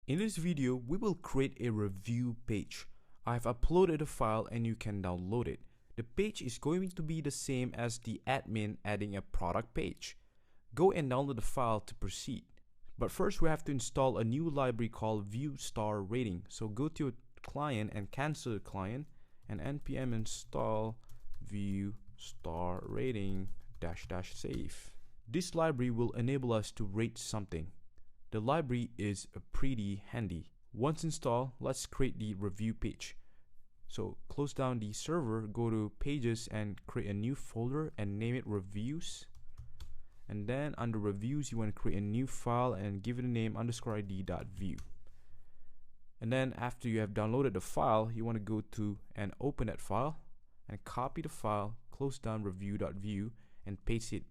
In this video, we will create a review page. I've uploaded a file and you can download it. The page is going to be the same as the admin adding a product page. Go and download the file to proceed. But first we have to install a new library called View Star Rating. So go to your client and cancel the client and npm install View Star Rating -- save. This library will enable us to rate something. The library is pretty handy. Once installed, let's create the review page. So close down the server, go to pages and create a new folder and name it reviews. And then under reviews, you want to create a new file and give it a name _id.view. And then after you have downloaded the file, you want to go to and open that file and copy the file, close down review.view and paste it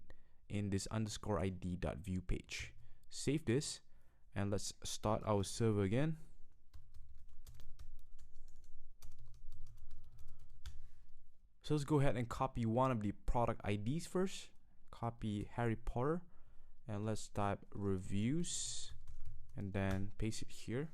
in this _id.view page. Save this and let's start our server again. So let's go ahead and copy one of the product IDs first. Copy Harry Potter and let's type reviews and then paste it here,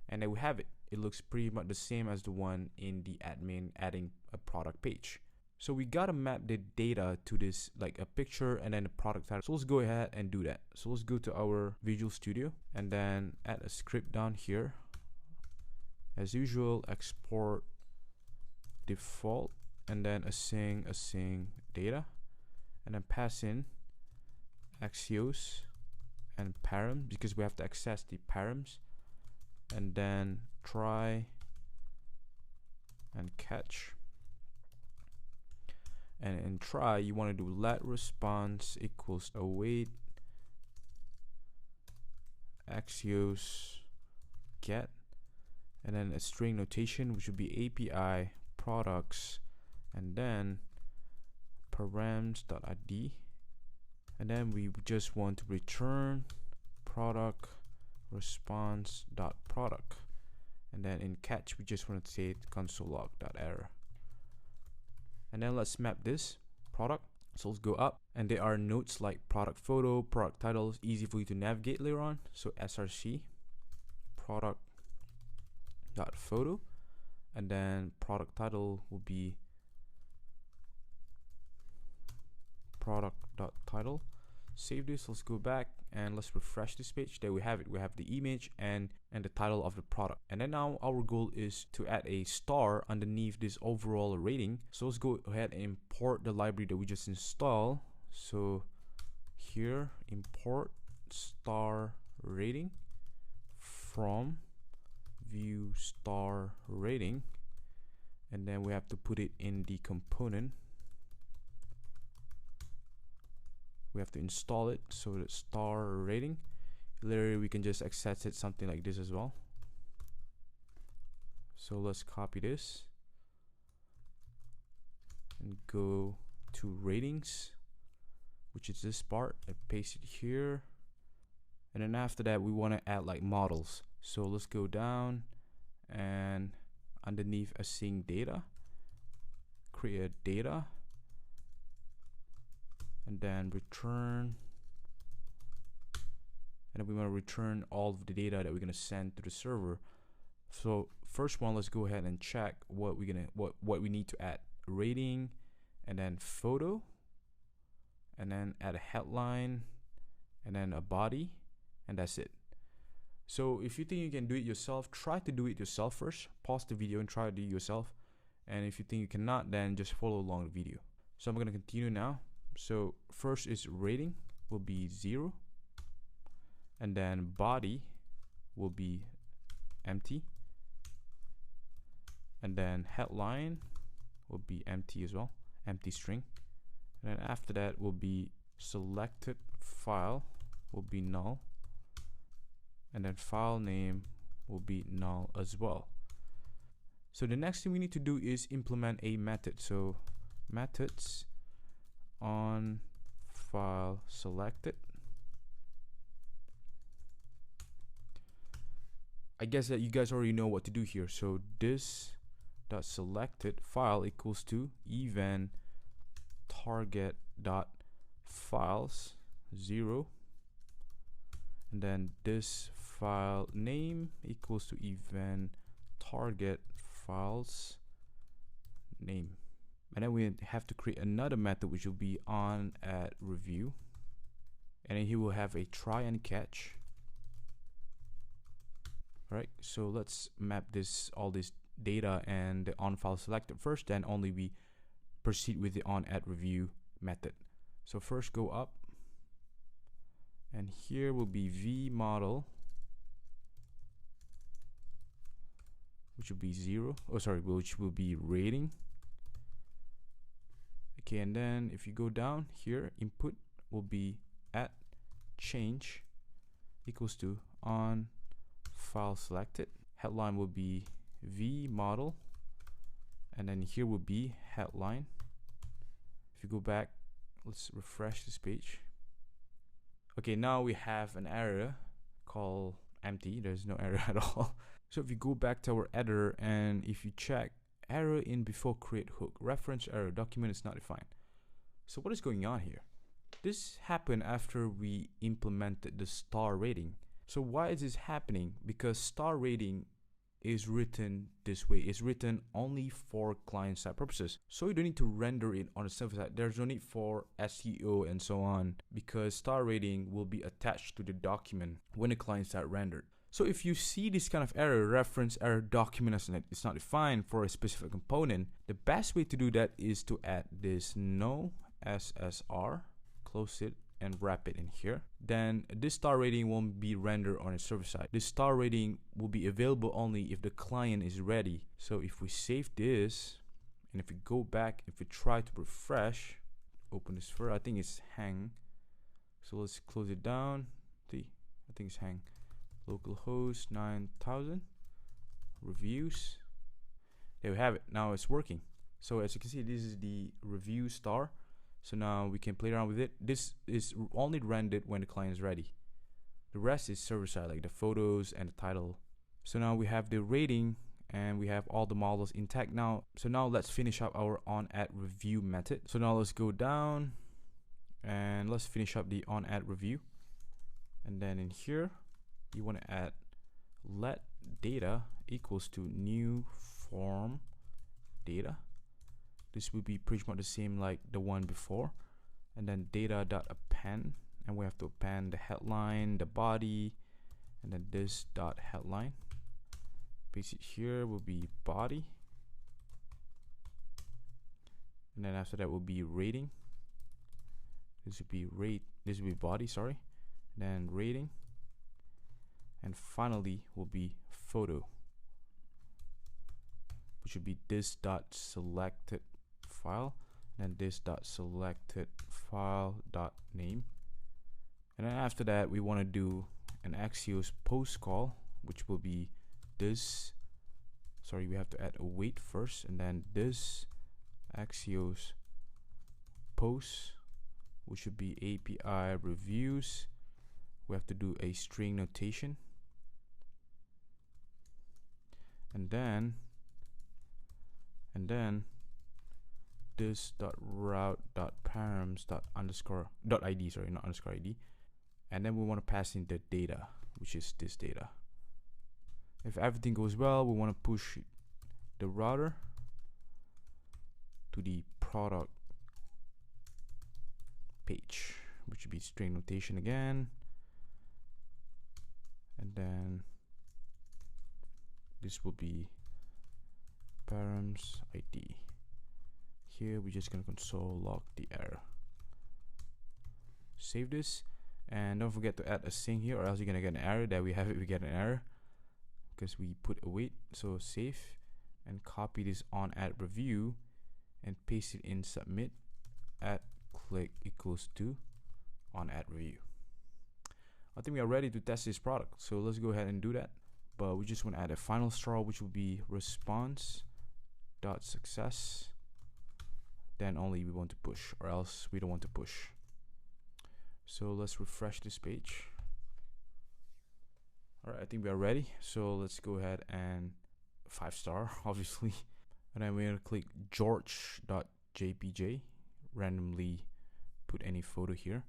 and then we have it. It looks pretty much the same as the one in the admin adding a product page. So we gotta map the data to this, like a picture and then a product title. So let's go ahead and do that. So let's go to our Visual Studio and then add a script down here. As usual, export default and then async data, and then pass in Axios and params because we have to access the params, and then try and catch. And in try, you want to do let response equals await Axios get, and then a string notation which would be API products and then params.id, and then we just want to return product response.product, and then in catch we just want to say console log.error. And then let's map this product. So let's go up, and there are nodes like product photo, product titles, easy for you to navigate later on. So src product.photo, and then product title will be product.title. Save this. Let's go back and let's refresh this page. There we have it. We have the image and the title of the product. And then now our goal is to add a star underneath this overall rating. So let's go ahead and import the library that we just installed. So here, import star rating from View Star Rating, and then we have to put it in the component. We have to install it. So the star rating, literally we can just access it something like this as well. So let's copy this and go to ratings, which is this part, and paste it here. And then after that we want to add like models. So let's go down and underneath async data, create data, and then return, and then we want to return all of the data that we're going to send to the server. So first one, let's go ahead and check what we need to add. Rating, and then photo, and then add a headline, and then a body, and that's it. So if you think you can do it yourself, try to do it yourself first. Pause the video and try to do it yourself, and if you think you cannot, then just follow along the video. So I'm going to continue now. So first is rating will be 0, and then body will be empty, and then headline will be empty as well, empty string, and then after that will be selected file will be null, and then file name will be null as well. So the next thing we need to do is implement a method. So methods on file selected. I guess that you guys already know what to do here. So this dot selected file equals to event target dot files 0, and then this file name equals to event target files name. And then we have to create another method which will be on at review, and then he will have a try and catch. All right, so let's map all this data and the on file selected first, then only we proceed with the on at review method. So first go up, and here will be v model, which will be 0. Oh, sorry, which will be rating. Okay, and then if you go down here, input will be at change equals to on file selected. Headline will be v model, and then here will be headline. If you go back, let's refresh this page. Okay, now we have an error called empty. There's no error at all. So if you go back to our editor, and if you check error in before create hook, reference error, document is not defined. So what is going on here? This happened after we implemented the star rating. So why is this happening? Because star rating is written this way. It's written only for client side purposes. So you don't need to render it on the server side. There's no need for SEO and so on, because star rating will be attached to the document when the client side rendered. So if you see this kind of error, reference error, document is not defined for a specific component, the best way to do that is to add this no SSR, close it, and wrap it in here. Then this star rating won't be rendered on the server side. This star rating will be available only if the client is ready. So if we save this, and if we go back, if we try to refresh, open this further, I think it's hang. So let's close it down. See, I think it's hang. Localhost 9000 reviews. There we have it. Now it's working. So as you can see, this is the review star. So now we can play around with it. This is only rendered when the client is ready. The rest is server side, like the photos and the title. So now we have the rating and we have all the models intact now. So now let's finish up our on at review method. So now let's go down and let's finish up the on at review. And then in here, you want to add let data equals to new form data. This will be pretty much the same like the one before. And then data.append, and we have to append the headline, the body, and then this dot headline. Paste it here will be body, and then after that will be rating. This will be this will be body, sorry. Then rating, and finally will be photo, which would be this dot selected file, and this dot selected file dot name. And then after that we want to do an Axios post call, which will be this, sorry, we have to add a wait first, and then this Axios post, which should be API reviews. We have to do a string notation, and then this dot route dot params dot underscore dot id, sorry, not underscore id, and then we want to pass in the data, which is this data. If everything goes well, we want to push the router to the product page, which would be string notation again, and then this will be params id. Here we're just gonna console log the error. Save this, and don't forget to add a sing here, or else you're gonna get an error. There we have it, we get an error because we put a wait. So save and copy this on at review and paste it in submit at click equals to on at review. I think we are ready to test this product, so let's go ahead and do that. But we just want to add a final straw, which will be response dot success. Then only we want to push, or else we don't want to push. So let's refresh this page. Alright, I think we are ready. So let's go ahead and 5-star, obviously. And then we're gonna click george.jpg, randomly put any photo here.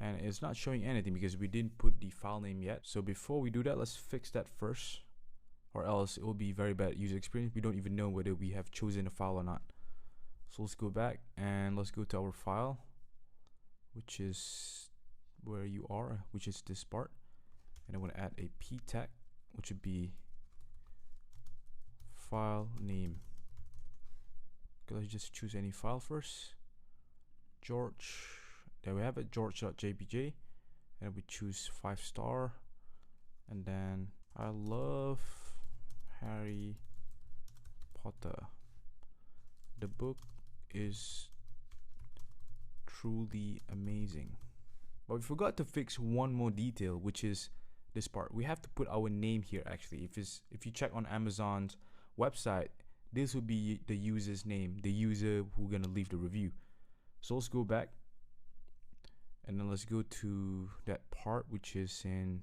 and it's not showing anything because we didn't put the file name yet. So before we do that, let's fix that first, or else it will be very bad user experience. We don't even know whether we have chosen a file or not. So let's go back and let's go to our file, which is where you are, which is this part, and I want to add a p tag, which would be file name. Okay, let's just choose any file first. George, there we have it, george.jpg, and we choose 5-star, and then I love Harry Potter. The book is truly amazing. But we forgot to fix one more detail, which is this part. We have to put our name here. Actually, if you check on Amazon's website, this will be the user's name, the user who's gonna leave the review. So let's go back, and then let's go to that part which is in,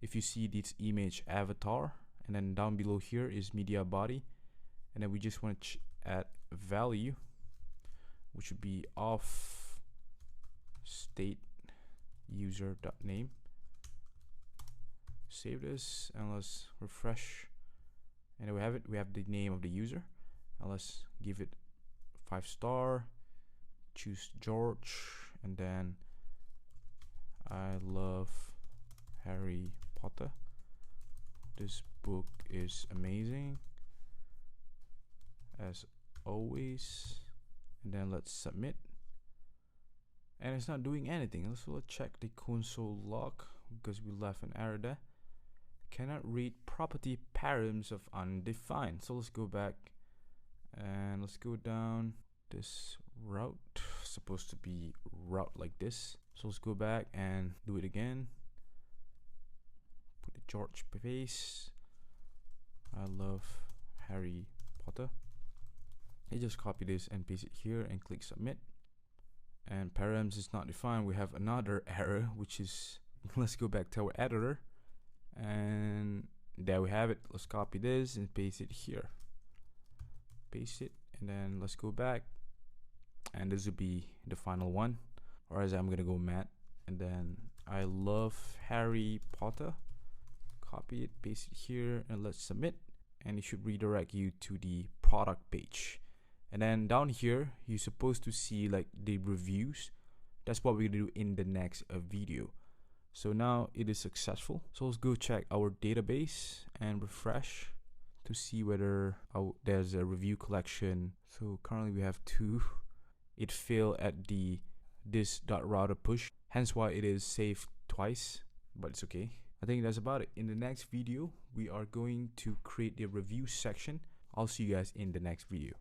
if you see this image avatar, and then down below here is media body, and then we just want to add value, which would be of state user.name. Save this and let's refresh, and there we have it. We have the name of the user, and let's give it 5-star, choose George, and then I love Harry Potter. This book is amazing as always, and then let's submit. And it's not doing anything. Let's check the console log because we left an error there. Cannot read property params of undefined. So let's go back and let's go down this route. Supposed to be route like this. So let's go back and do it again. Put the George face. I love Harry Potter. I just copy this and paste it here and click submit. And params is not defined. We have another error, which is, let's go back to our editor, and there we have it. Let's copy this and paste it here. Paste it, and then let's go back, and this will be the final one. Or as I'm gonna go matte, and then I love Harry Potter. Copy it, paste it here, and let's submit. And it should redirect you to the product page. And then down here, you're supposed to see like the reviews. That's what we're gonna do in the next video. So now it is successful. So let's go check our database and refresh to see whether there's a review collection. So currently we have 2. It failed at the this.router push, hence why it is saved twice, but it's okay. I think that's about it. In the next video, we are going to create a review section. I'll see you guys in the next video.